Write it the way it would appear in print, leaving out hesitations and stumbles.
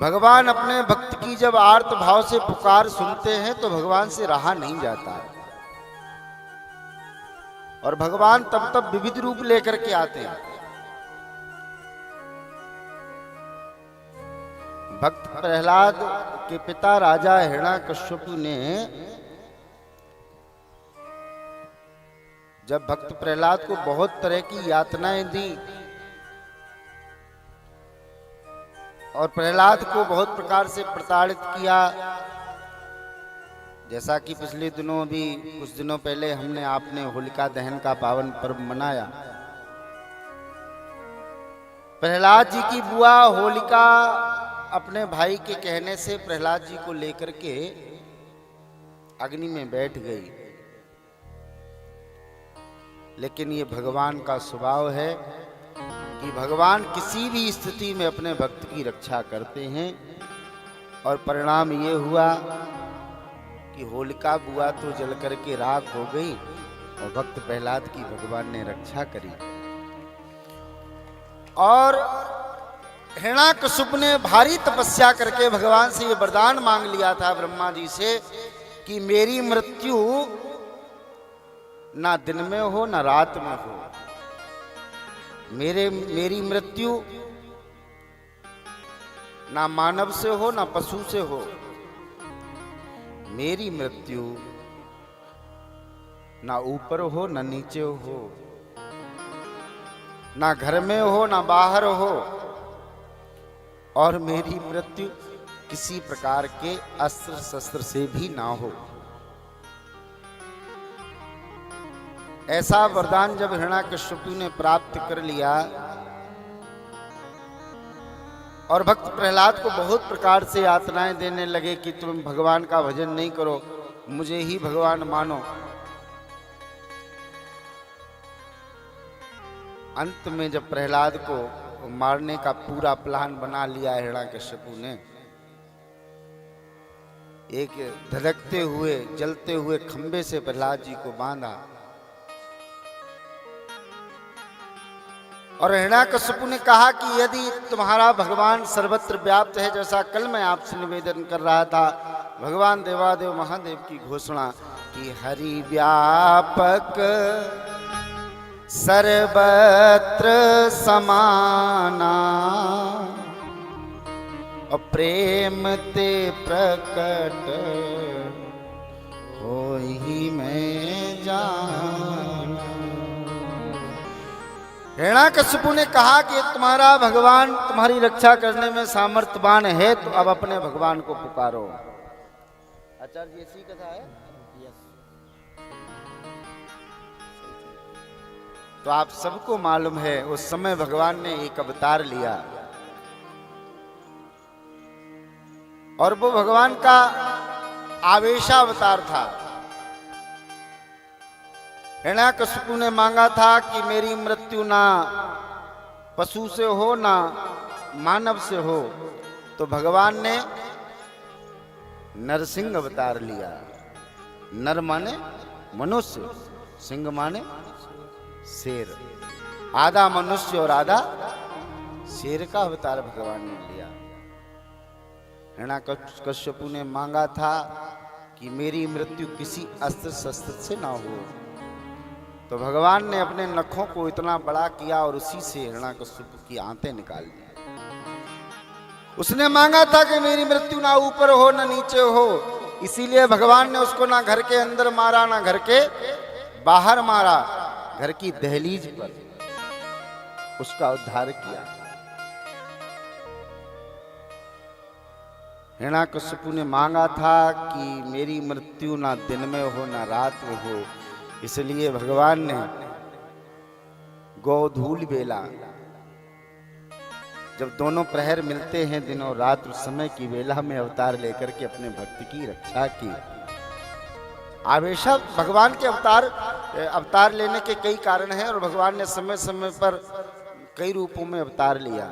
भगवान अपने भक्त की जब आर्त भाव से पुकार सुनते हैं तो भगवान से रहा नहीं जाता, और भगवान तब तब विविध रूप लेकर के आते हैं। भक्त प्रहलाद के पिता राजा हिरण्याकश्यपु ने जब भक्त प्रहलाद को बहुत तरह की यातनाएं दी और प्रहलाद को बहुत प्रकार से प्रताड़ित किया, जैसा कि पिछले दिनों भी कुछ दिनों पहले हमने आपने होलिका दहन का पावन पर्व मनाया। प्रहलाद जी की बुआ होलिका अपने भाई के कहने से प्रहलाद जी को लेकर के अग्नि में बैठ गई, लेकिन ये भगवान का स्वभाव है कि भगवान किसी भी स्थिति में अपने भक्त की रक्षा करते हैं। और परिणाम ये हुआ कि होलिका बुआ तो जल करके राख हो गई और भक्त प्रहलाद की भगवान ने रक्षा करी। और हिरण्याकश्यप ने भारी तपस्या करके भगवान से ये वरदान मांग लिया था ब्रह्मा जी से कि मेरी मृत्यु ना दिन में हो ना रात में हो, मेरी मृत्यु ना मानव से हो ना पशु से हो, मेरी मृत्यु ना ऊपर हो ना नीचे हो, ना घर में हो ना बाहर हो, और मेरी मृत्यु किसी प्रकार के अस्त्र शस्त्र से भी ना हो। ऐसा वरदान जब हिरण्याकश्यप ने प्राप्त कर लिया और भक्त प्रहलाद को बहुत प्रकार से यातनाएं देने लगे कि तुम भगवान का भजन नहीं करो, मुझे ही भगवान मानो। अंत में जब प्रहलाद को मारने का पूरा प्लान बना लिया हिरण्याकश्यप ने, एक धधकते हुए जलते हुए खंबे से प्रहलाद जी को बांधा और हिरण्याकश्यप ने कहा कि यदि तुम्हारा भगवान सर्वत्र व्याप्त है, जैसा कल मैं आपसे निवेदन कर रहा था, भगवान देवादेव महादेव की घोषणा कि हरि व्यापक सर्वत्र समाना और प्रेम ते प्रकट होई मैं जाना। हिरण्याकश्यप ने कहा कि तुम्हारा भगवान तुम्हारी रक्षा करने में सामर्थ्यवान है, तो अब अपने भगवान को पुकारो। आचार्य जी ऐसी कथा है। तो आप सबको मालूम है उस समय भगवान ने एक अवतार लिया और वो भगवान का आवेशावतार था। हिरण्याकश्यप ने मांगा था कि मेरी मृत्यु ना पशु से हो ना मानव से हो, तो भगवान ने नरसिंह अवतार लिया। नर माने मनुष्य, सिंह माने शेर, आधा मनुष्य और आधा शेर का अवतार भगवान ने लिया। हिरण्याकश्यप ने मांगा था कि मेरी मृत्यु किसी अस्त्र शस्त्र से ना हो, तो भगवान ने अपने नखों को इतना बड़ा किया और उसी से हिरण्याकश्यप की आंतें निकाल दी। उसने मांगा था कि मेरी मृत्यु ना ऊपर हो ना नीचे हो, इसीलिए भगवान ने उसको ना घर के अंदर मारा ना घर के बाहर मारा, घर की दहलीज पर उसका उद्धार किया। हिरण्याकश्यप ने मांगा था कि मेरी मृत्यु ना दिन में हो ना रात में हो, इसलिए भगवान ने गोधूल बेला, जब दोनों प्रहर मिलते हैं दिन और रात, उस समय की वेला में अवतार लेकर के अपने भक्त की रक्षा की। आवेशा भगवान के अवतार लेने के कई कारण हैं और भगवान ने समय समय पर कई रूपों में अवतार लिया।